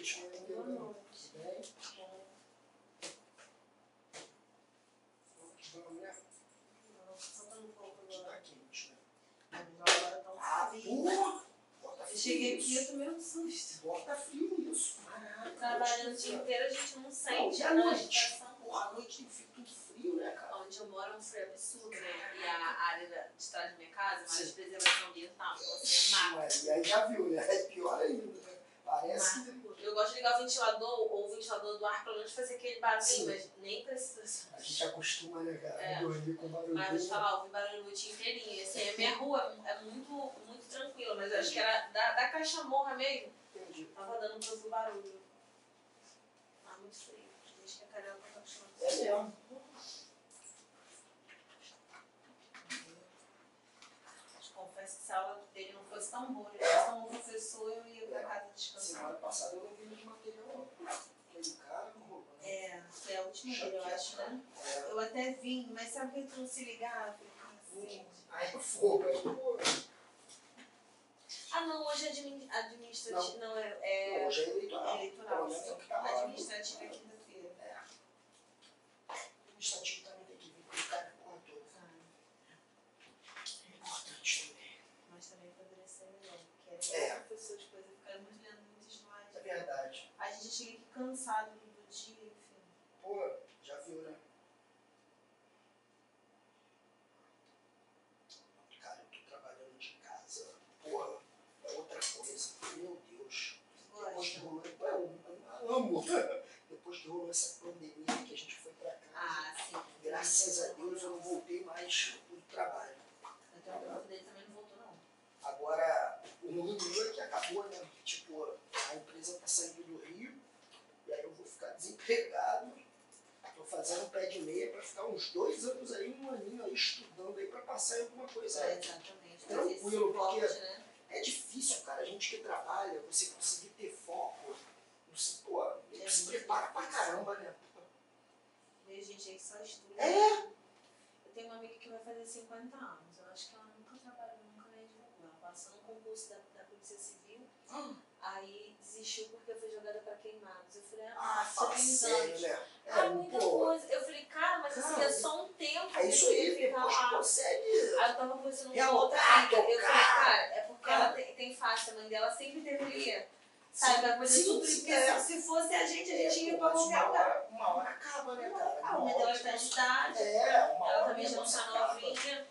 noite. Boa noite. Tudo bem? Vamos, né? Só tá um pouco Aqui agora. tá quente, né? Agora tá um frio. Porra! Bota Eu frio cheguei aqui e nisso. eu tomei um susto. Bota frio nisso. Caraca. Trabalhando o dia inteiro, a gente não Não, sente e à a noite? agitação. Porra, à noite tem que ficar tudo frio, né, cara? Onde eu moro é um frio absurdo, né? E a área de trás da minha casa é uma área de preservação ambiental. Então, assim, é mato. E aí já viu, né? É pior ainda, né? Parece que... Mato. Eu gosto de ligar o ventilador, ou o ventilador do ar, pelo menos fazer aquele barulho, Sim. mas nem precisa. A gente acostuma, né, cara? É. Dormir com barulho. Mas vou te falar, ouvi barulho a noite inteirinha. Assim, a minha rua é muito tranquila, mas eu acho que era da Caixa Morra mesmo. Entendi. Tava dando pra ouvir barulho. Tá muito frio. Desde que a Carioca tá acostumada. É mesmo. Confesso que se a aula dele não fosse tão boa, ele fosse tão bom professor, eu ia pra casa descansar. Semana passada eu não vi de material, não. Aquele cara não roubou. É, foi a última dele, eu acho, né? É. Eu até vim, mas sabe que tu não se ligava? Assim. Aí é fogo, é fogo. Ah, não, hoje é administrativo. Não, é Hoje é eleitoral. eleitoral. Pelo menos é o que tá lá. Administrativo é quinta-feira. É. Administrativo também tem que vir com o cara com toda. É importante também. Mas também poderia ser melhor, porque era professor de coisa, ficamos lendo muitos slides. É verdade. A gente chega aqui cansado do dia, enfim. Pô, já viu, né? Cara, eu tô trabalhando de casa. Porra, é outra coisa. Meu Deus. Depois que rolou, eu amo. Depois que rolou essa pandemia que a gente foi pra casa. Ah, sim. Graças a Deus eu não voltei mais pro trabalho. Então o grupo dele também não voltou, não. Agora, o ruim meu é que acabou, né? Tipo, a empresa tá saindo do Rio, e aí eu vou ficar desempregado. Tô fazendo pé de meia pra ficar uns 2 anos aí, um aninho aí, estudando aí pra passar em alguma coisa aí. Exatamente. Tranquilo, porque né? é difícil, cara, a gente que trabalha, você conseguir ter foco. Você, pô, se prepara pra caramba, né? Vejo gente aí que só estuda. É. Eu tenho uma amiga que vai fazer 50 anos. Eu acho que ela nunca trabalhou, nunca nem divulgou. Ela passou no concurso da Polícia Civil, aí desistiu porque foi jogada pra queimados. Eu falei, Fala sério, né? muita coisa. Eu falei, cara, mas isso é só um tempo. É isso aí, depois lá. consegue. Aí eu tava conversando com É outra amiga. Eu falei, cara, é porque ela tem fácil. A mãe dela sempre deveria, sabe, vai fazer tudo isso. Porque se fosse a gente ia pra qualquer lugar. Uma hora acaba, né, cara? A mãe dela está de idade. Uma Ela hora também já não você tá acaba. novinha.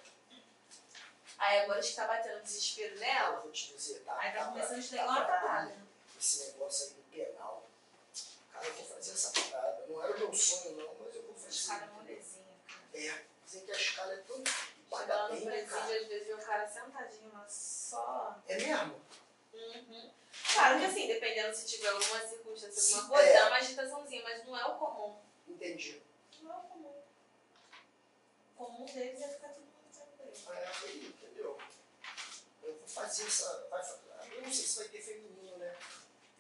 Aí agora a gente tá batendo o desespero Eu nela. vou te dizer, tá? Aí tá começando a tá estrear uma parada. Esse negócio aí do penal. Cara, eu vou fazer essa parada. Não era o meu sonho, não, mas eu vou fazer. Escada molezinha, cara. Dizem que a escala é tão. Chega Paga lá no bem, né, presídio, cara? às vezes vê o cara sentadinho lá só. É mesmo? Claro que assim, dependendo se tiver alguma circunstância, alguma coisa, dá uma agitaçãozinha, mas não é o comum. Entendi. Não é o comum. O comum deles é ficar todo mundo tranquilo. Aí, entendeu? Eu vou fazer essa. Eu não sei se vai ter feminino, né?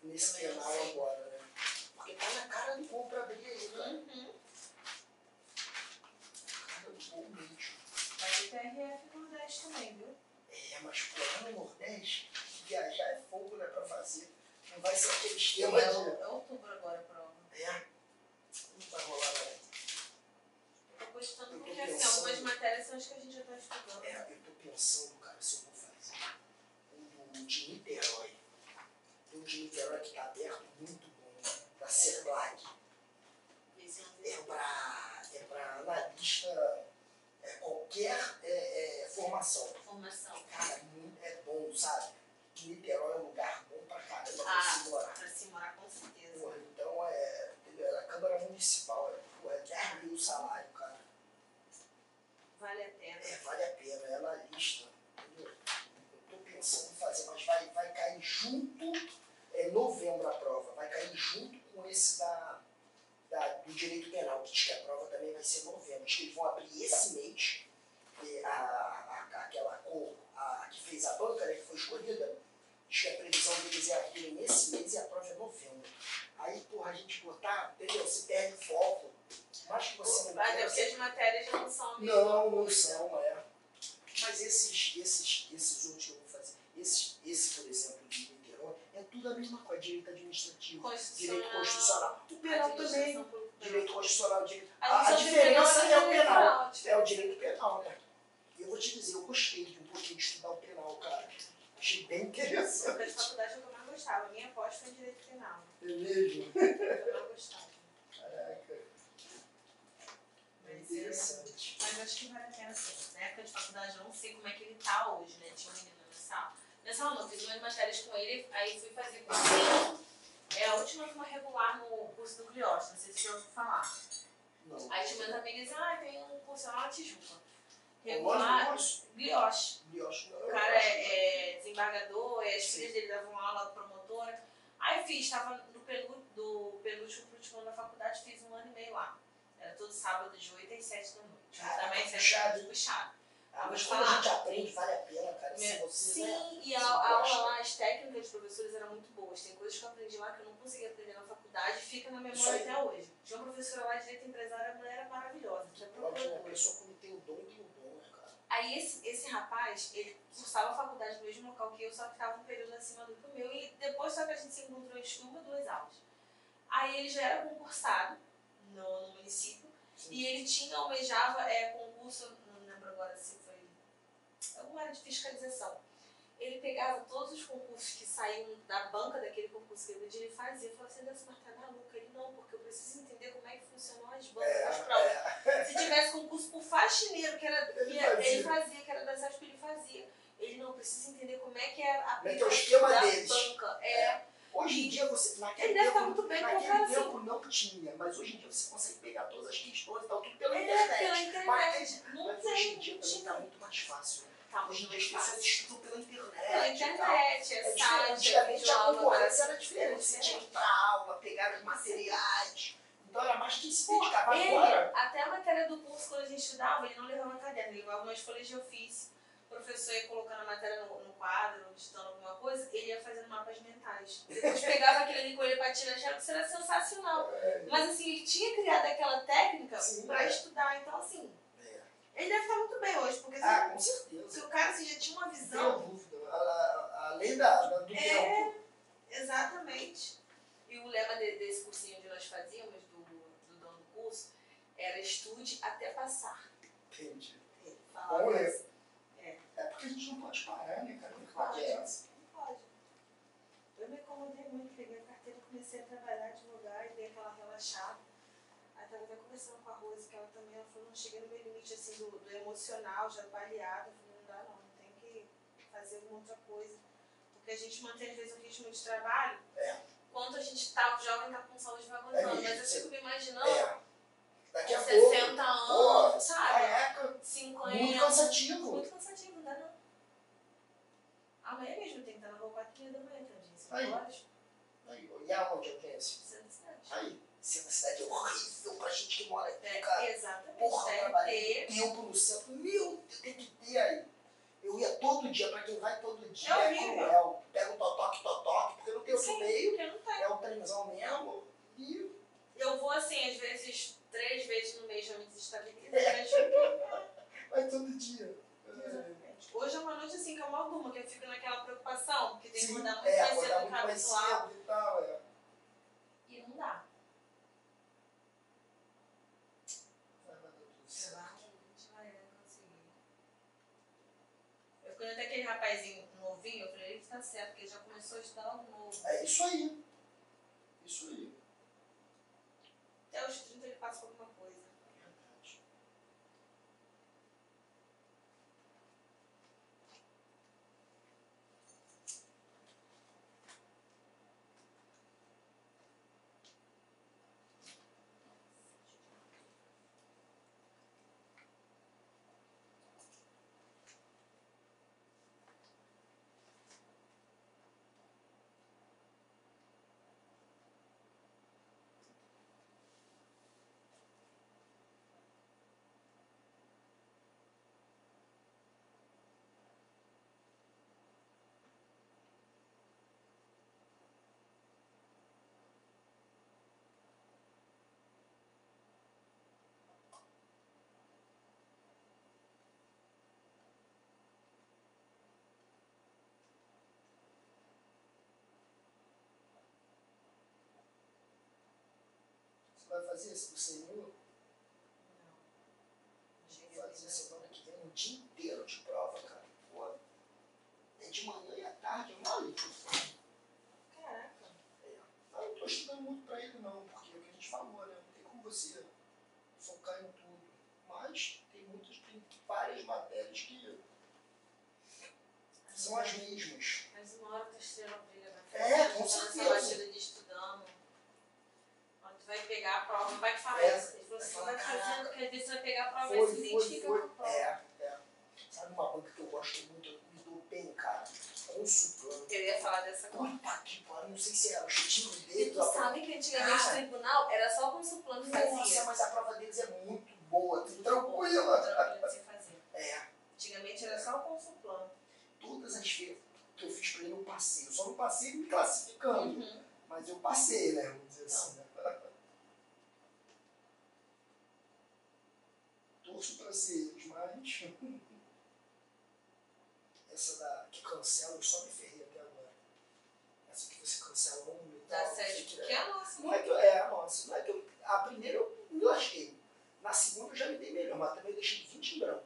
Nesse Também não penal sei. agora, né? Porque tá na cara do gol pra abrir aí, cara. Cara do gol mesmo. Vai ter TRF no Nordeste também, viu? Mas pô, lá no Nordeste, viajar é fogo, né, pra fazer. Não vai ser aquele esquema de... É outubro agora a prova. Não vai rolar, não. Tô postando Eu tô porque assim, pensando. algumas matérias são as que a gente já tá estudando. Eu tô pensando, cara, se eu vou fazer um de Niterói. Tem um de Niterói que tá aberto, muito bom, né? Da CEPLAC. É pra analista, qualquer formação. Cara, é bom, sabe? Niterói é um lugar bom pra caramba pra se morar. Pra se morar, com certeza. Porra, então é a Câmara Municipal, é 10 mil o salário, cara. Vale a pena. Vale a pena, é na lista. Entendeu? Eu tô pensando em fazer, mas vai cair junto, novembro a prova, vai cair junto com esse do direito penal, que diz que a prova também vai ser em novembro. Diz que eles vão abrir esse mês, aquela cor que fez a banca, né, que foi escolhida, diz que a previsão deles é abrir nesse mês e a prova é novembro. Aí, porra, a gente botar, entendeu? Se perde foco. Mas que você não Mas quer, deve ser as matérias não são a mesma não coisa. são, Mas esses outros que eu vou fazer, esse por exemplo, de Niterói, é tudo tudo a mesma coisa, direito administrativo, Constitucional, direito constitucional. O penal também, direito constitucional, direito... A A diferença é o penal, tipo, é o direito penal, né? Eu vou te dizer, eu gostei de um pouquinho de estudar o penal, cara. Achei bem interessante. Na faculdade eu mais gostava, minha pós foi em direito penal. É mesmo? Eu não gostava. Caraca. Interessante. Mas acho que vale a pena sim. Na época de faculdade eu não sei como é que ele tá hoje, né? Tinha um menino na sala. Nessa aula não, fiz umas matérias com ele, aí fui fazer com ele. É a última turma regular no curso do Glioche, não sei se você ouviu falar. Não. Aí tinha meus amigos, tem um curso lá na Tijuca. Regular. Glioche. Glioche. O cara é desembargador, as filhas dele davam aula promotora. Aí eu fiz, estava do penúltimo pro último ano da faculdade, fiz 1 ano e meio lá. Era todo sábado de 8 às 7 da noite. Também 7 da noite puxado. Mas quando a gente aprende, vale a pena, cara. Se você, sim, né, e a aula lá, as técnicas dos professores eram muito boas. Tem coisas que eu aprendi lá que eu não consegui aprender na faculdade e fica na memória até hoje. Tinha uma professora lá de direito empresário, a mulher era maravilhosa. A pessoa como tem o dom, né, cara? Aí esse rapaz, ele cursava a faculdade no mesmo local que eu, só que estava um período acima do que o meu. E depois só que a gente se encontrou em 2 aulas. Aí ele já era concursado no município. Sim. E ele almejava concurso, não lembro agora se foi alguma área de fiscalização. Ele pegava todos os concursos que saíam da banca daquele concurso que ele fazia. Eu falava assim, mas tá maluca? Ele, não, porque eu preciso entender como é que funcionam as bancas, as provas. Se tivesse concurso por faxineiro, que era, ele fazia, que era das ASP, ele fazia. Ele, não, precisa entender como é que é a aplicação da banca. Hoje em dia, naquele tempo não tinha, mas hoje em dia você consegue pegar todas as questões e tal, tudo pela internet. Mas hoje em dia também tá muito mais fácil. Hoje em dia as pessoas estudam pela internet. Pela internet, é site, antigamente a concorrência era diferente. Você tinha que ir pra aula, pegar os materiais. Então era mais que se dedicava agora. Até a matéria do curso, quando a gente estudava, ele não levava caderno, ele levava umas folhas de ofício. O professor ia colocando a matéria no quadro, digitando alguma coisa, ele ia fazendo mapas mentais. Depois pegava aquele ali com ele para tirar, achava que isso era sensacional. Mas assim, ele tinha criado aquela técnica para estudar, então assim, ele deve estar muito bem hoje, porque com certeza. Se o cara assim, já tinha uma visão. Não dúvida, além do tempo. Exatamente. E o lema desse cursinho que nós fazíamos, do dono do curso, era estude até passar. Entendi. Bom, é porque a gente não pode parar, né, cara? Não pode. Eu me acomodei muito, peguei a carteira, comecei a trabalhar, advogar e dei aquela relaxada. Aí estava até conversando com a Rose, que ela também, ela falou, não cheguei no meu limite assim, do emocional, já baleada. Eu falei, não dá não, tem que fazer alguma outra coisa. Porque a gente mantém às vezes um ritmo de trabalho, quando a gente tá jovem, tá com saúde vagabundando. Mas eu fico me imaginando, daqui a 60 anos, sabe? Caraca, 50. Muito cansativo. Muito cansativo, não dá não. Amanhã mesmo tem que estar na rua 4h30 da manhã, tadinho. 5 horas. E aonde a audiência? Centro da cidade. Aí, centro da cidade é horrível pra gente que mora aqui, cara. Exatamente. Porra, trabalhei tempo no centro. Meu Deus, tem que ter aí. Eu ia todo dia, pra quem vai todo dia, é cruel. Pega o totoque, porque não tem outro meio. Porque não tem. É um trenzão mesmo. E eu vou assim, às vezes, 3 vezes no mês já me desestabilizo. Vai todo dia. Exatamente. Hoje é uma noite assim que eu mal durmo, que eu fico naquela preocupação, porque tem que acordar muito mais cedo cedo no habitual. E tal, E não dá. Eu conheço até aquele rapazinho novinho, eu falei, ele tá certo, porque ele já começou a estudar algo novo. É isso aí. Isso aí. Até os 30 ele passa por alguma coisa. Verdade. vai fazer esse do CNU? Não. Vou fazer semana que vem um dia inteiro de prova, cara. Pô, é de manhã e à tarde, mano. Caraca. Eu não tô estudando muito pra ele não, porque é o que a gente falou, né? Não tem como você focar em tudo. Mas tem várias matérias que são as mesmas. Mas uma hora que a estrela brilha, vai Com certeza. essa batida de estudando. Ó, tu vai pegar a prova, não vai te falar isso. Ele falou assim, vai fazendo, que às vezes você vai pegar a prova e se identifica com a prova. Sabe uma banca que eu gosto muito, eu me dou bem, cara? Consultando. Eu ia falar dessa coisa. Puta que pariu, não sei se era o estilo E deles. tu sabe que antigamente o tribunal era só com suplano e fazia. Nossa, mas a prova deles é muito boa, tranquila. Tranquila de se fazer. Antigamente era só com suplano. Todas as vezes que eu fiz pra ele eu passei. Eu só não passei me classificando. Mas eu passei, né? Vamos dizer assim, né? Torço pra ser eles, mas... Essa da que cancela, eu só me ferrei até agora. Essa que você cancela um e tal. Da série que é a nossa. Não é que eu... É, a nossa. Não é que eu... A primeira eu me lasquei. Na segunda eu já me dei melhor, mas também eu deixei 20 em branco.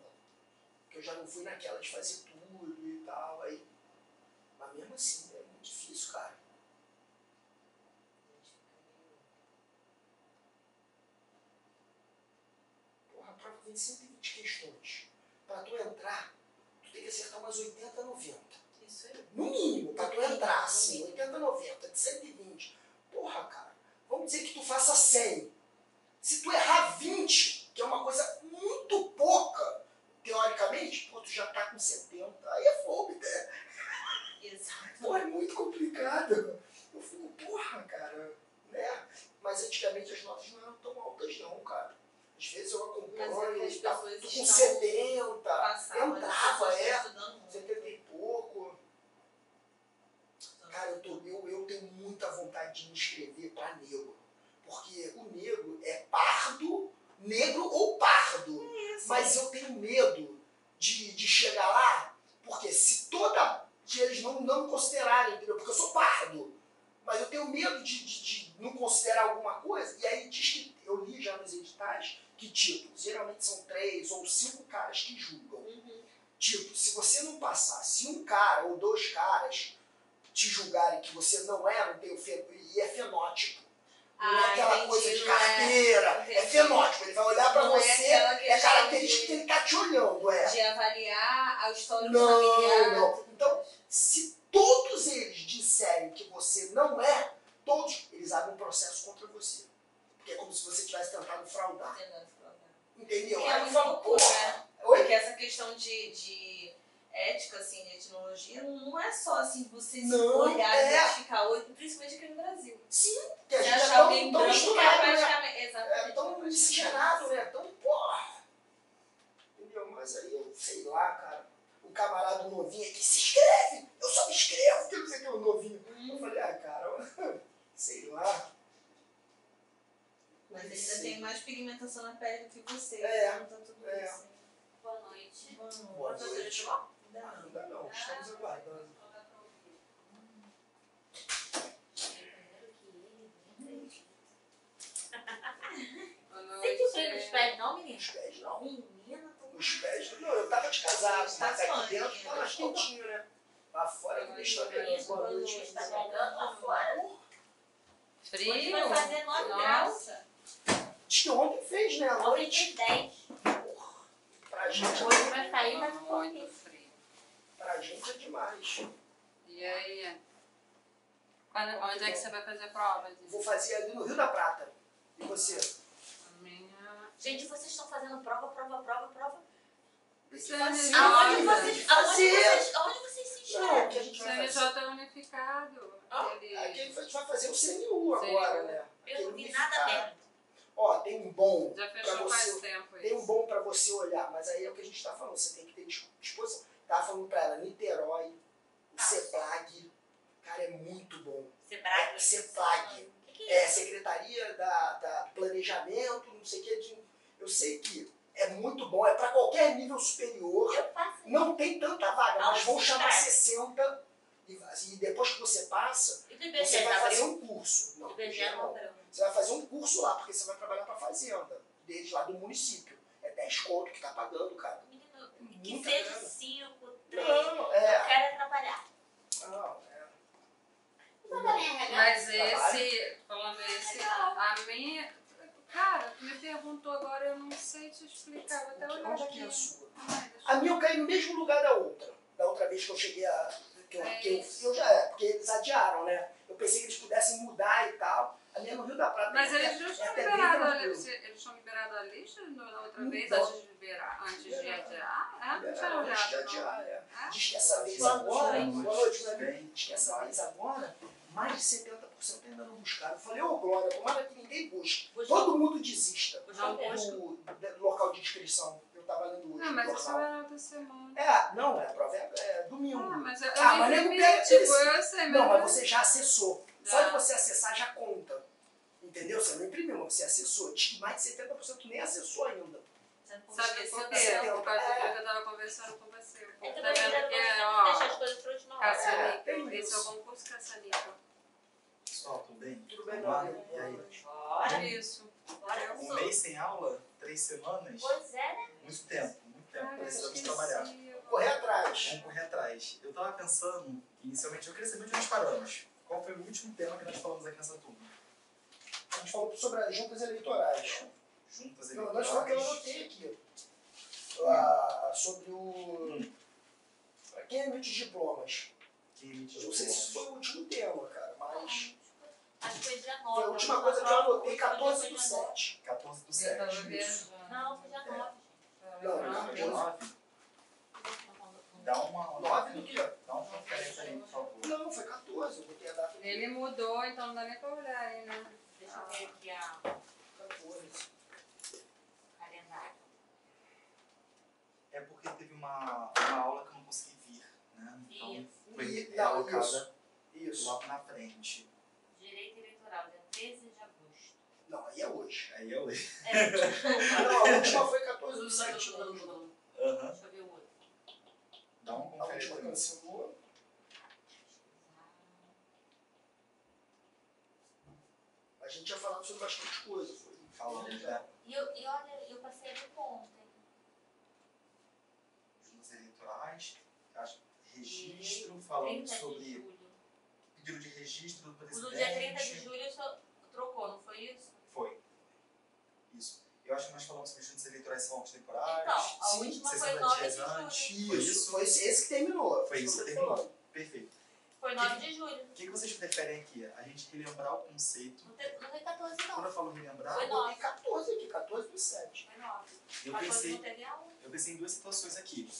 Porque eu já não fui naquela de fazer tudo e tal. Aí... Mas mesmo assim, é muito difícil, cara. Porra, a prova tem 120 questões. Pra tu entrar, tu tem que acertar umas 80, 90. Isso aí. No mínimo, pra tu entrar, assim, 80, 90, de 120. Porra, cara, vamos dizer que tu faça 100. Se tu errar 20, que é uma coisa muito pouca, teoricamente, pô, tu já tá com 70. Aí é fogo, né? Exato. Pô, é muito complicado. Eu fico, porra, cara, né? Mas antigamente as notas não eram tão altas não, cara. Às vezes eu acompanho, as pessoas com estão 70, passando, entrava, estudando muito. 70 e pouco. Cara, eu tenho muita vontade de me inscrever para negro. Porque o negro é pardo, negro ou pardo. Mas eu tenho medo de chegar lá, porque se de eles não me considerarem, entendeu? Porque eu sou pardo. Mas eu tenho medo de não considerar alguma coisa. E aí diz que, eu li já nos editais, que tipo, geralmente são 3 ou 5 caras que julgam. Tipo, se você não passar, se um cara ou 2 caras te julgarem que você não tem o e é fenótipo. Não é aquela coisa de carteira, é fenótipo. Ele vai olhar pra você, é característica que ele tá te olhando. De avaliar a história não, familiar. Não. Então, se todos eles disserem que você não é, todos eles abrem um processo contra você. Porque é como se você tivesse tentado fraudar. Entendeu? Que é Aí eu muito falo, loucura, né? Oi? Porque essa questão de ética, assim, de etnologia, não é só assim você se olhar e identificar, principalmente aqui no Brasil. Sim, que a você gente achar é alguém tão branco estudado, que é né? praticamente... Exatamente. É tão miscigenado, né? Tão porra. Entendeu? Mas aí eu sei lá, cara. O camarada novinho aqui se inscreve. Eu só me inscrevo, que eu não sei que é o novinho. Eu falei, cara, sei lá. Mas ele ainda tem mais pigmentação na pele do que você. Então tá tudo isso. Boa noite. Boa noite. Ainda não, estamos aguardando. Você tinha freio nos pés, não, menina? Os pés não. Menina, Os pés não. Eu tava de casado, mas aqui dentro tá mais quentinho. quentinho, né? Lá fora que deixa eu boa noite. Tá pegando lá fora. Hoje Frio? vai fazer 9 graus. Diz que ontem fez, né? À Ontem noite. fez 10. Pra gente, Hoje vai sair mais um Muito pouquinho. frio. pra gente é demais. E aí? Onde é que você vai fazer prova? Vou fazer ali no Rio da Prata. E você? A minha... Gente, vocês estão fazendo prova. Isso Aonde vocês se Não, inscrevem? que a gente O vai fazer. CNJ unificado. Aqui a gente vai fazer o CNU agora, né? Eu não vi Unificado. nada mesmo. Ó, tem um bom Já pra fechou você. faz tempo Tem um isso. bom pra você olhar, mas aí é o que a gente tá falando, você tem que ter disposição. Tava falando pra ela, Niterói, o CEPLAG, cara, é muito bom. Sebrae? CEPLAG. Que é É, Secretaria da Planejamento, não sei o que. Eu sei que é muito bom, é pra qualquer nível superior. Eu faço. Não tem tanta vaga, mas Aonde vão se chamar inscreve? 60. E depois que você passa, E do você IBGE vai já fazer abriu? um curso. Não, O IBGE não abriu. você vai fazer um curso curso lá, porque você vai trabalhar pra fazenda, deles lá do município. É 10 conto que tá pagando, cara. Menino, que Muita seja grana. 5, 3. Não, Eu é. quero é trabalhar. Não, é. Não dá nem RH. Mas esse, falando esse, a minha. Cara, tu me perguntou agora, eu não sei te explicar. Vou até olhar Onde é aqui. que é a sua? Ai, deixa A minha eu caí no mesmo lugar da outra. Da outra vez que eu cheguei a. Eu já é, porque eles adiaram, né? Eu pensei que eles pudessem mudar e tal. A minha no Rio da Prata. Mas é eles não até tinham bem liberado tranquilo. eles tinham liberado a lista na outra vez, Então. antes de liberar, antes de adiar? Ah, não tinha Liberaram antes de olhado, não. adiar, é. Ah, Diz que essa vez Boa agora, noite. boa noite pra mim, diz que essa vez agora, mais de 70% ainda não buscaram. Eu falei, ô Glória, tomara que ninguém busque. Todo mundo desista Não do local de inscrição. Eu tava lendo hoje. não, no mas isso jornal. era outra semana. Não, a prova é domingo. Ah, mas eu Ah, mas me nego imprimi, pega tipo, isso. eu sei, Não, mas mas você já acessou. Só Já. de você acessar já conta. Entendeu? Você não imprimiu, mas você acessou. Diz que mais de 70% nem acessou ainda. Você não sabe esqueceu por da quê? sua- Por causa daquilo que eu tava conversando com você. É que Tá eu vendo que é, deixar as ó, coisas pra última hora. caça-níquel. tem Esse é o isso. concurso caça-níquel. Pessoal, tudo bem? Tudo bem, Vamos meu lá? amigo? E aí? Bora. Isso. Bora. Um mês sem aula? 3 semanas? Pois é, né? Muito tempo, muito tempo. Cara, eu Precisamos esqueci. trabalhar. Correr atrás. Vamos correr atrás. Eu tava pensando, inicialmente, eu queria saber onde nós paramos. Qual foi o último tema que nós falamos aqui nessa turma? A gente falou sobre as juntas eleitorais. Juntas Pelo menos foi o que eu eleitorais. anotei aqui. Sobre o. Quem emite diplomas? Que emite Eu não sei se isso foi o último tema, cara, mas. Acho que foi dia 9. Foi a última coisa que eu anotei, 14 do 7. 14 do Eu tava 7. viajando. Não, foi dia 9. Não, Dia 9. Dá uma 9 do quê? Dá uma conferência aí, por favor. Não, foi 14. Eu botei a data aqui. Ele mudou, então não dá nem pra olhar aí, né? Deixa eu ver aqui a 14. calendário. É porque teve uma aula que eu não consegui vir, né? Então Isso. foi Não, alocada Isso. lá na frente. Direito eleitoral, dia 13 de agosto. Não, aí é hoje. Aí eu li. Ah, não, a última foi 14 do 7. Deixa Aham. eu ver o outro. Dá uma A conferência última aí. cancelou. A gente tinha falado sobre bastante coisa. Foi. Falando, né? E olha, eu passei ali ontem. Juntas eleitorais, acho, registro, falando 30 de sobre julho. pedido de registro do O presidente. do dia 30 de julho só trocou, não foi isso? Foi. Isso. Eu acho que nós falamos sobre juntas eleitorais são temporais. Então, a Sim, última foi 60 9 dias de antes. julho. Foi isso? Foi esse que terminou. Foi isso que que eu tô terminou. falando. Perfeito. Foi 9 de julho. O que vocês preferem aqui? A gente relembrar o conceito. Não foi 14 Quando não. eu falo relembrar, Foi Eu botei 14 aqui, 14 do 7. Foi 9. eu 14 pensei, não teve aula. eu pensei em duas situações aqui.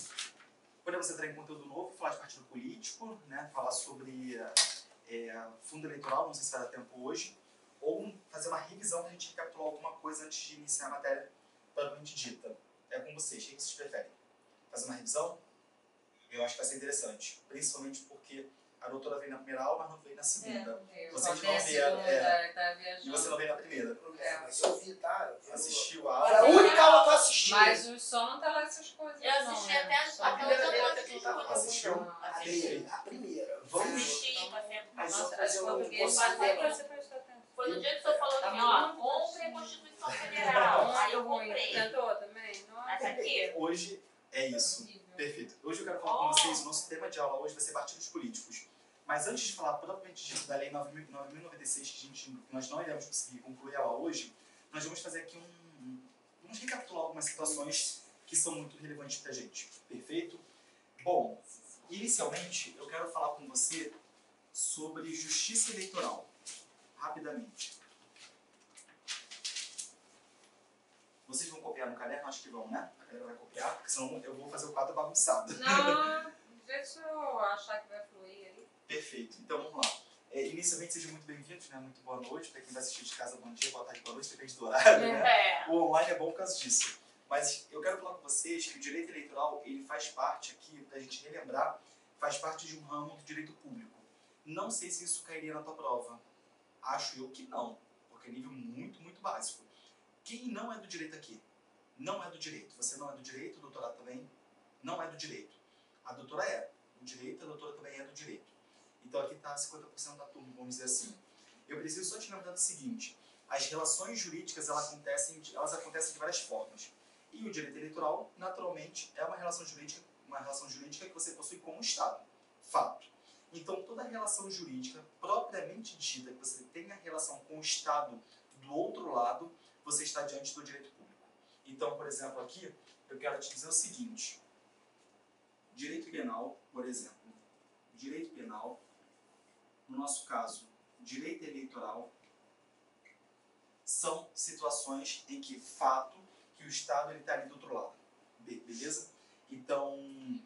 Podemos entrar em conteúdo novo, falar de partido político, né? Falar sobre fundo eleitoral, não sei se vai dar tempo hoje, ou fazer uma revisão para a gente recapitular alguma coisa antes de iniciar a matéria propriamente dita. É com vocês, o que vocês preferem? Fazer uma revisão? Eu acho que vai ser interessante, principalmente porque a doutora veio na primeira aula, mas não veio na segunda. Vocês não vieram, Tá e viajando. você não veio na primeira. Mas eu vi, tá? Assistiu a Era a aula, única aula que eu assisti. Mas o som não tá lá essas coisas. Eu assisti não, até né? as Só até que- os primeira 14 de vez que eu tava julho. assistiu? A primeira. Vamos. Assisti, passei por Mas nossa, mas eu não Português, consigo. mas aí você prestou atenção. foi no dia que o senhor falou Tá assim, ó, muito compre a assim. Constituição Federal. Aí eu Ruim. comprei. Tentou também? Nossa. Essa aqui. Hoje é isso. Horrível. Perfeito. Hoje eu quero falar com vocês, o nosso tema de aula hoje vai ser partidos políticos. Mas antes de falar propriamente dito da Lei 9.096, que nós não iremos conseguir concluir ela hoje, nós vamos fazer aqui vamos recapitular algumas situações que são muito relevantes pra gente. Perfeito? Bom, inicialmente eu quero falar com você sobre justiça eleitoral. Rapidamente. Vocês vão copiar no caderno? Acho que vão, né? A galera vai copiar, porque senão eu vou fazer o quadro bagunçado. Não, deixa eu achar que vai fluir aí. Perfeito. Então vamos lá. Inicialmente sejam muito bem-vindos, né? Muito boa noite. Para quem vai assistir de casa, bom dia, boa tarde, boa noite, depende do horário, né? É. O online é bom por causa disso. Mas eu quero falar com vocês que o direito eleitoral, ele faz parte aqui, pra gente relembrar, faz parte de um ramo do direito público. Não sei se isso cairia na tua prova. Acho eu que não, porque é nível muito, muito básico. Quem não é do direito aqui? Não é do direito. Você não é do direito, o doutorado também não é do direito. A doutora é do direito, a doutora também é do direito. Então aqui está 50% da turma, vamos dizer assim. Eu preciso só te lembrar do seguinte, as relações jurídicas elas acontecem de várias formas. E o direito eleitoral, naturalmente, é uma relação jurídica que você possui com o Estado. Fato. Então, toda relação jurídica propriamente dita, que você tenha relação com o Estado do outro lado, você está diante do direito público. Então, por exemplo, aqui, eu quero te dizer o seguinte. Direito penal, por exemplo. Direito penal, no nosso caso, direito eleitoral, são situações em que fato que o Estado está ali do outro lado. Beleza? Então,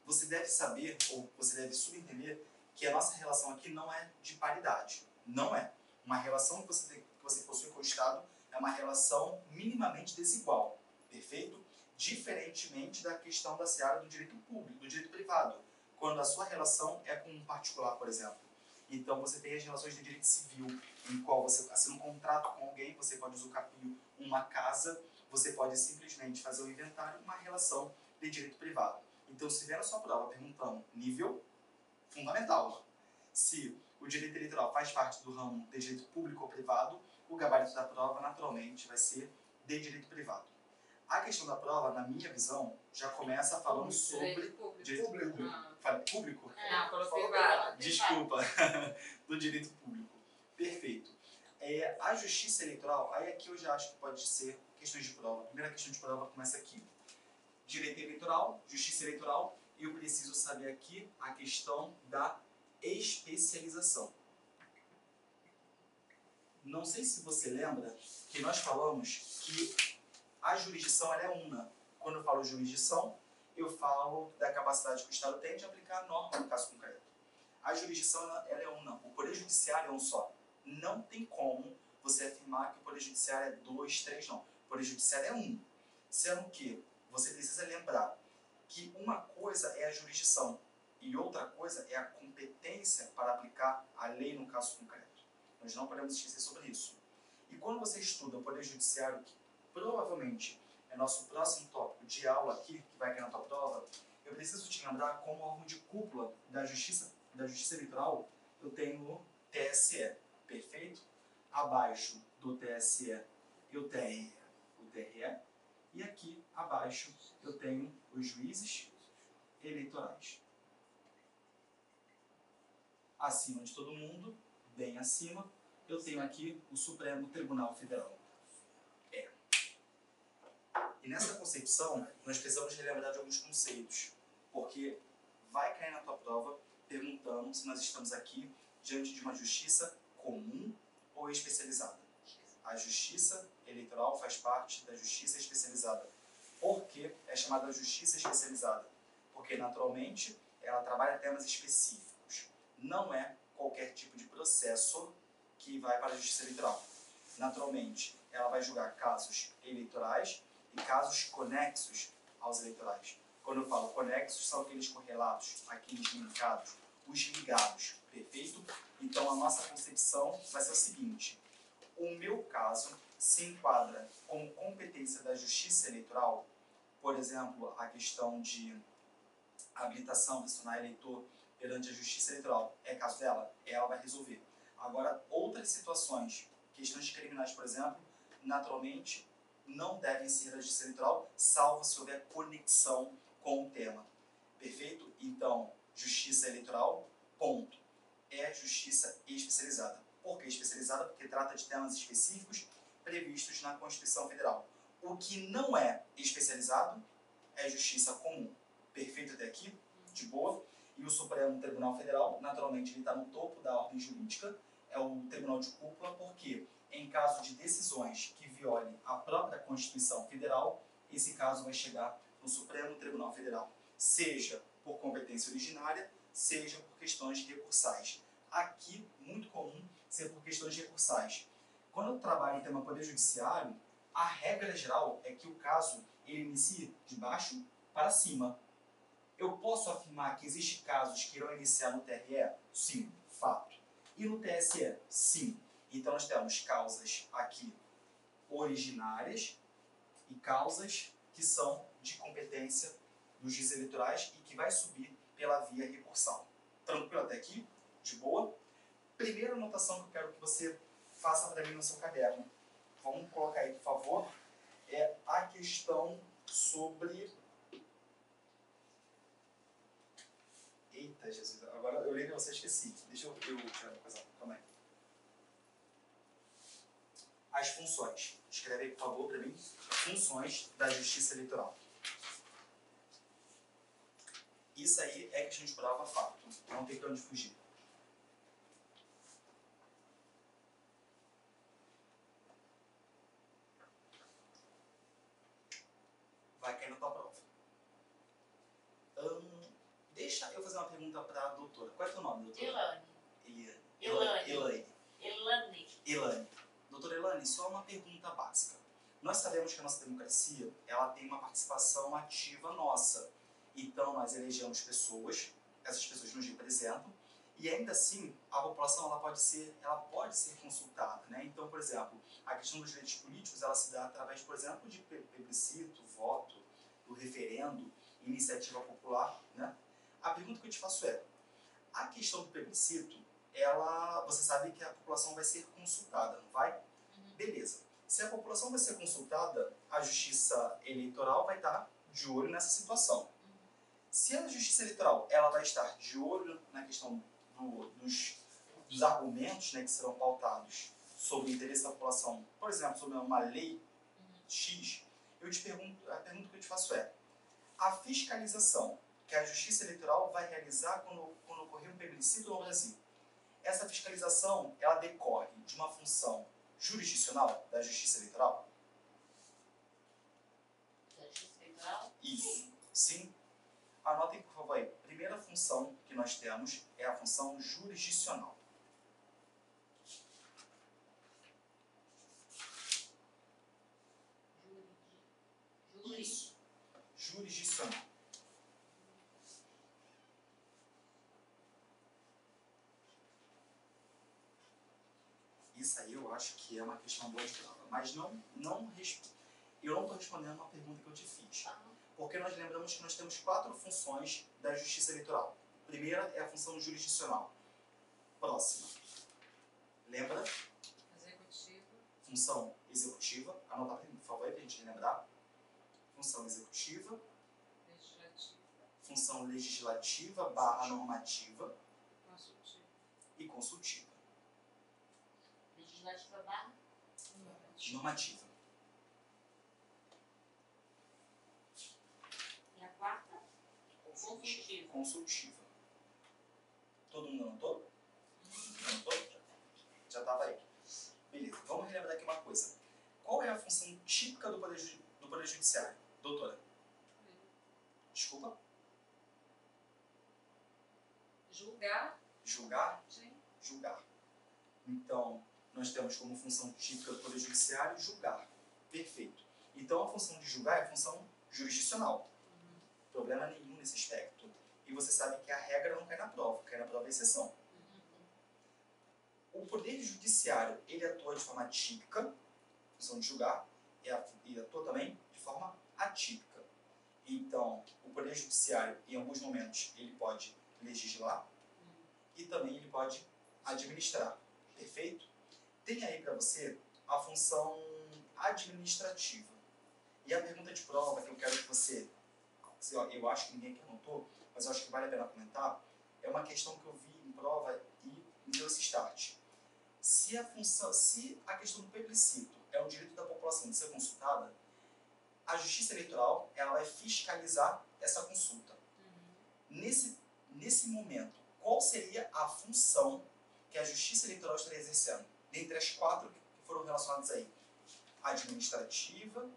você deve saber, ou você deve subentender, que a nossa relação aqui não é de paridade. Não é. Uma relação que você possui com o Estado é uma relação minimamente desigual. Perfeito? Diferentemente da questão da seara do direito público, do direito privado, quando a sua relação é com um particular, por exemplo. Então, você tem as relações de direito civil, em qual você assina um contrato com alguém, você pode usufruir uma casa, você pode simplesmente fazer um inventário, uma relação de direito privado. Então, se vier a sua prova perguntando nível fundamental, se o direito eleitoral faz parte do ramo de direito público ou privado, o gabarito da prova, naturalmente, vai ser de direito privado. A questão da prova, na minha visão, já começa falando sobre direito público. Falei público? Não, falou privado. Desculpa, do direito público. Perfeito. A justiça eleitoral, aí aqui eu já acho que pode ser questões de prova. A primeira questão de prova começa aqui. Direito eleitoral, justiça eleitoral, e eu preciso saber aqui a questão da especialização. Não sei se você lembra que nós falamos que a jurisdição ela é una. Quando eu falo jurisdição, eu falo da capacidade que o Estado tem de aplicar a norma no caso concreto. A jurisdição ela é una. O Poder Judiciário é um só. Não tem como você afirmar que o Poder Judiciário é 2, 3, não. O Poder Judiciário é um. Sendo que você precisa lembrar que uma coisa é a jurisdição e outra coisa é a competência para aplicar a lei no caso concreto. Nós não podemos esquecer sobre isso. E quando você estuda o Poder Judiciário, que provavelmente é nosso próximo tópico de aula aqui, que vai cair na tua prova, eu preciso te lembrar como órgão de cúpula da Justiça Eleitoral, eu tenho o TSE, perfeito? Abaixo do TSE eu tenho o TRE, e aqui abaixo eu tenho os juízes eleitorais. Acima de todo mundo, bem acima, eu tenho aqui o Supremo Tribunal Federal. E nessa concepção, nós precisamos relembrar de alguns conceitos, porque vai cair na tua prova perguntando se nós estamos aqui diante de uma justiça comum ou especializada. A justiça eleitoral faz parte da justiça especializada. Por que é chamada justiça especializada? Porque, naturalmente, ela trabalha temas específicos. Não é qualquer tipo de processo que vai para a justiça eleitoral. Naturalmente, ela vai julgar casos eleitorais e casos conexos aos eleitorais. Quando eu falo conexos, são aqueles correlatos, aqueles linkados, os ligados, perfeito? Então, a nossa concepção vai ser o seguinte: o meu caso se enquadra como competência da justiça eleitoral, por exemplo, a questão de habilitação de se tornar eleitor perante a justiça eleitoral, é caso dela? Ela vai resolver. Agora, outras situações, questões criminais, por exemplo, naturalmente, não devem ser da justiça eleitoral, salvo se houver conexão com o tema. Perfeito? Então, justiça eleitoral, ponto. É justiça especializada. Por que especializada? Porque trata de temas específicos previstos na Constituição Federal. O que não é especializado é justiça comum. Perfeito até aqui? De boa? E o Supremo Tribunal Federal, naturalmente, ele está no topo da ordem jurídica, é o tribunal de cúpula, porque em caso de decisões que violem a própria Constituição Federal, esse caso vai chegar no Supremo Tribunal Federal, seja por competência originária, seja por questões recursais. Aqui, muito comum ser por questões recursais. Quando eu trabalho em tema Poder Judiciário, a regra geral é que o caso ele inicie de baixo para cima. Eu posso afirmar que existem casos que irão iniciar no TRE? Sim, fato. E no TSE? Sim. Então nós temos causas aqui originárias e causas que são de competência dos juízes eleitorais e que vai subir pela via recursal. Tranquilo até aqui? De boa? Primeira anotação que eu quero que você faça para mim no seu caderno. Vamos colocar aí, por favor, a questão sobre... Eita, Jesus, agora eu lembro, você esqueci. Deixa eu tirar uma coisa, calma aí. As funções. Escreve aí, por favor, para mim. Funções da Justiça Eleitoral. Isso aí é questão de prova fato. Não tem pra onde fugir. Vai cair na tua prova. Deixa eu fazer uma pergunta para a doutora. Qual é o teu nome, doutora? Elane. Doutora Elane, só uma pergunta básica. Nós sabemos que a nossa democracia ela tem uma participação ativa nossa. Então, nós elegemos pessoas, essas pessoas nos representam, e ainda assim, a população ela pode ser consultada. Né? Então, por exemplo, a questão dos direitos políticos ela se dá através, por exemplo, de plebiscito, voto, do referendo, iniciativa popular. Né? A pergunta que eu te faço é, a questão do plebiscito, você sabe que a população vai ser consultada, não vai? Beleza. Se a população vai ser consultada, a Justiça Eleitoral vai estar de olho nessa situação. Se a Justiça Eleitoral ela vai estar de olho na questão dos argumentos, né, que serão pautados sobre o interesse da população, por exemplo, sobre uma lei X, a pergunta que eu te faço é, a fiscalização que a Justiça Eleitoral vai realizar quando ocorrer um plebiscito no Brasil, essa fiscalização ela decorre de uma função jurisdicional da Justiça Eleitoral? Da Justiça Eleitoral? Isso. Sim. Anotem, por favor, aí. A primeira função que nós temos é a função jurisdicional. Isso. Jurisdicional. Isso aí eu acho que é uma questão boa de prova. Mas eu não estou respondendo uma pergunta que eu te fiz. Porque nós lembramos que nós temos 4 funções da Justiça Eleitoral. A primeira é a função jurisdicional. Próxima. Lembra? Executiva. Função executiva. Anota, por favor, para a gente lembrar. Função executiva. Legislativa. Função legislativa / normativa. Consultiva. E consultiva. Legislativa / Normativa. E a quarta? Consultiva. Consultiva. Todo mundo anotou? Anotou? Já estava aí. Beleza, vamos relembrar aqui uma coisa. Qual é a função típica do Poder Judiciário? Doutora? Desculpa? Julgar. Julgar? Sim. Julgar. Então, nós temos como função típica do Poder Judiciário julgar. Perfeito. Então, a função de julgar é a função jurisdicional. Problema nenhum nesse aspecto. E você sabe que a regra não cai na prova, cai na prova é exceção. O Poder Judiciário, ele atua de forma típica, função de julgar, e atua também de forma atípica. Então, o Poder Judiciário, em alguns momentos, ele pode legislar e também ele pode administrar. Perfeito? Tem aí para você a função administrativa. E a pergunta de prova que eu quero que você... Eu acho que ninguém aqui anotou, mas eu acho que vale a pena comentar, é uma questão que eu vi em prova e me deu esse start. Se a questão do plebiscito é o direito da população de ser consultada, a Justiça Eleitoral ela vai fiscalizar essa consulta. Nesse momento, qual seria a função que a Justiça Eleitoral estaria exercendo? Dentre as 4 que foram relacionadas aí. Administrativa,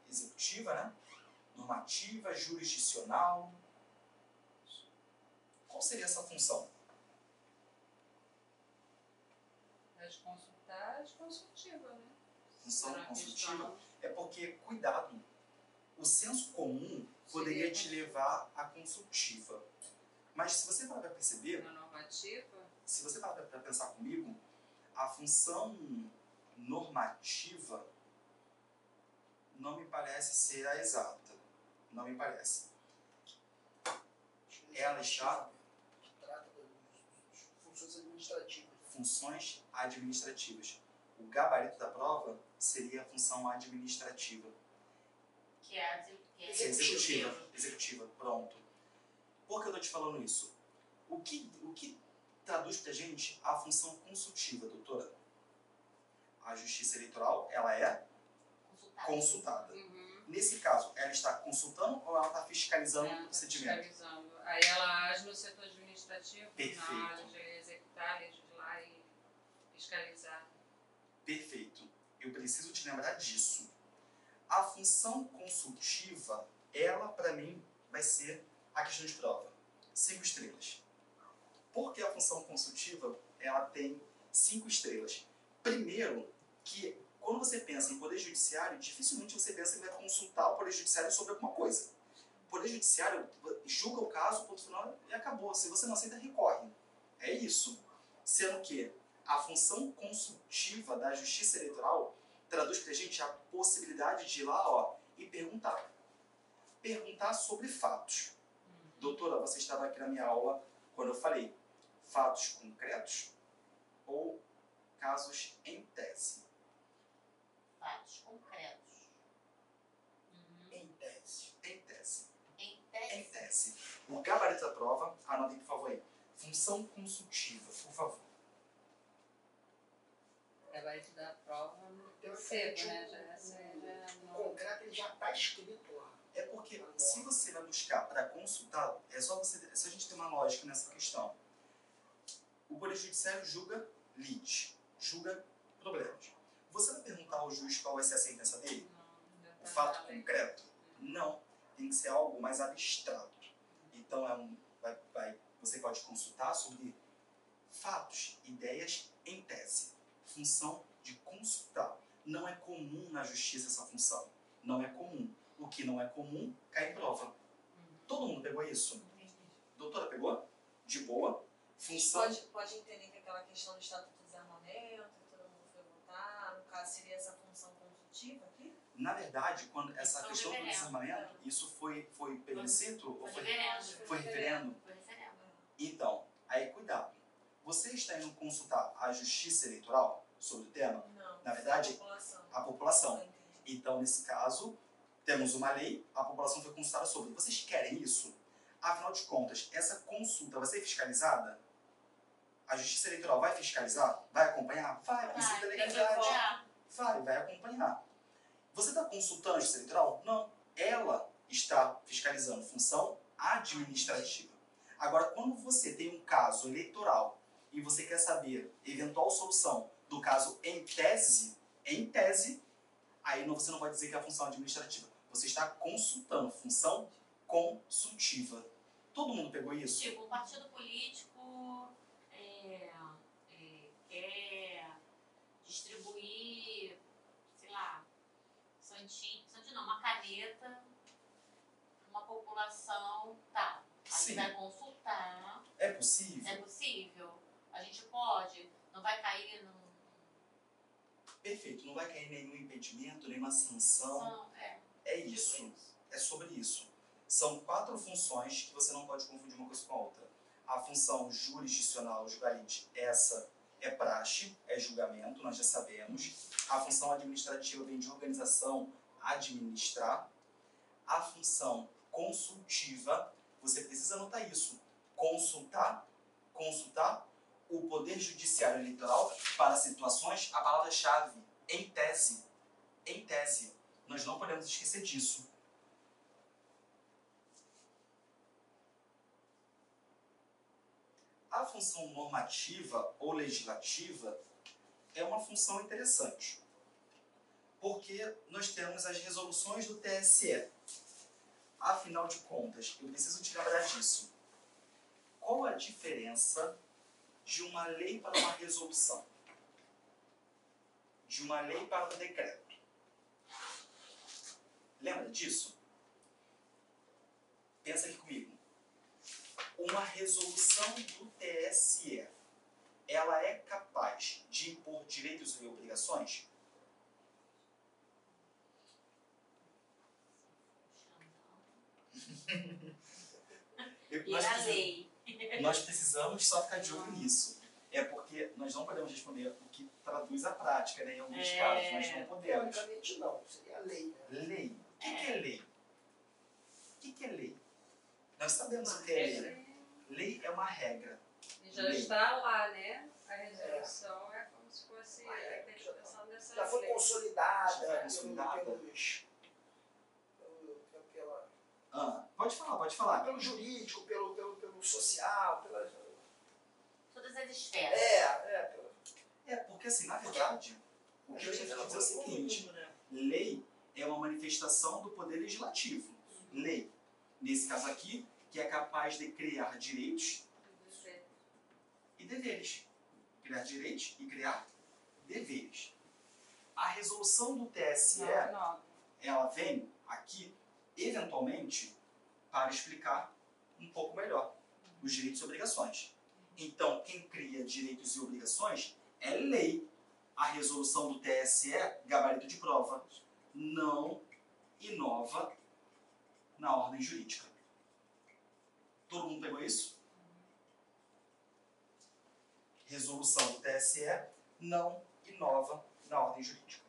executiva, né? Normativa, jurisdicional. Qual seria essa função? De consultar, de consultiva, né? Função consultiva? É porque, cuidado, o senso comum poderia te levar à consultiva. Mas se você parar para perceber... Na normativa? Se você parar para pensar comigo, a função normativa não me parece ser a exata. Não me parece. Ela está... Que trata das funções administrativas. Funções administrativas. O gabarito da prova seria a função administrativa. Que é a Executiva, pronto. Por que eu estou te falando isso? O que traduz pra gente a função consultiva, doutora? A Justiça Eleitoral, ela é consultada. Uhum. Nesse caso, ela está consultando ou ela está fiscalizando o procedimento? Fiscalizando. Aí ela age no setor administrativo, Perfeito. na hora de executar, legislar e fiscalizar. Perfeito. Eu preciso te lembrar disso. A função consultiva, ela, para mim, vai ser a questão de prova. 5 estrelas. Porque a função consultiva, ela tem 5 estrelas. Primeiro, que quando você pensa em Poder Judiciário, dificilmente você pensa que vai consultar o Poder Judiciário sobre alguma coisa. O Poder Judiciário julga o caso, ponto final, e acabou. Se você não aceita, recorre. É isso. Sendo que a função consultiva da Justiça Eleitoral traduz pra gente a possibilidade de ir lá, e perguntar. Perguntar sobre fatos. Doutora, você estava aqui na minha aula quando eu falei fatos concretos ou casos em tese? Fatos concretos. Em tese. Em tese. Em tese. Em tese. O gabarito da prova, anotem por favor aí. Função consultiva, por favor. Gabarito da prova, Teoricamente, cedo, né? Já o concreto ele já está escrito lá. É porque se você vai buscar para consultar, é só a gente ter uma lógica nessa questão. O Poder Judiciário julga lides, julga problemas. Você vai perguntar ao juiz qual vai ser a sentença dele? O fato concreto? Não. Tem que ser algo mais abstrato. Então, você pode consultar sobre fatos, ideias em tese. Função de consultar. Não é comum na justiça essa função. Não é comum. O que não é comum cai em prova. Todo mundo pegou isso? Doutora, pegou? De boa? Função... Pode entender que aquela questão do Estatuto do Desarmamento, que todo mundo foi votar, no caso seria essa função consultiva aqui? Na verdade, quando essa Foi questão do referendo. desarmamento, isso foi plebiscito ou foi referendo. referendo? Foi referendo. Então, aí cuidado. Você está indo consultar a Justiça Eleitoral sobre o tema? Não. Na verdade, a população. a população. Entendi. Então, nesse caso, temos uma lei, a população foi consultada sobre. Vocês querem isso? Afinal de contas, essa consulta vai ser fiscalizada? A Justiça Eleitoral vai fiscalizar? Vai acompanhar? Vai, princípio da legalidade. Vai acompanhar. Você está consultando a Justiça Eleitoral? Não. Ela está fiscalizando, função administrativa. Agora, quando você tem um caso eleitoral e você quer saber eventual solução do caso em tese, aí você não vai dizer que é a função administrativa. Você está consultando, função consultiva. Todo mundo pegou isso? Tipo, um partido político quer distribuir, sei lá, santinho não, uma caneta para uma população tal. A Sim. gente vai consultar. É possível? É possível? A gente pode? Não vai cair num... Perfeito. Não vai cair nenhum impedimento, nenhuma sanção. Não, É tipo isso. É sobre isso. São 4 funções que você não pode confundir uma coisa com a outra. A função jurisdicional, julgalite, essa é praxe, é julgamento, nós já sabemos. A função administrativa vem de organização, administrar. A função consultiva, você precisa anotar isso. Consultar o Poder Judiciário Eleitoral para situações, a palavra-chave, em tese. Em tese. Nós não podemos esquecer disso. A função normativa ou legislativa é uma função interessante, porque nós temos as resoluções do TSE. Afinal de contas, eu preciso te lembrar disso. Qual a diferença de uma lei para uma resolução? De uma lei para um decreto? Lembra disso? Pensa aqui comigo. Uma resolução do TSE, ela é capaz de impor direitos e obrigações? E a lei? Nós precisamos só ficar de olho nisso. É porque nós não podemos responder o que traduz a prática, né? Em alguns casos, nós não podemos. Teoricamente não, seria a lei, né? Lei. O que é lei? O que é lei? Nós sabemos o que é lei. regra. Lei é uma regra. E já Lei. está lá, né? A resolução é como se fosse a interpretação dessa Já foi lei. consolidada, Já foi consolidada. Pode falar. Pelo jurídico, pelo social, Todas as esferas. Porque assim, na verdade, o que eu ia dizer é o seguinte: lei é uma manifestação do poder legislativo. Lei, nesse caso aqui, que é capaz de criar direitos e deveres. Criar direitos e criar deveres. A resolução do TSE, ela vem aqui, eventualmente, para explicar um pouco melhor os direitos e obrigações. Então, quem cria direitos e obrigações é lei. A resolução do TSE, gabarito de prova, não inova na ordem jurídica. Todo mundo pegou isso? Resolução do TSE não inova na ordem jurídica.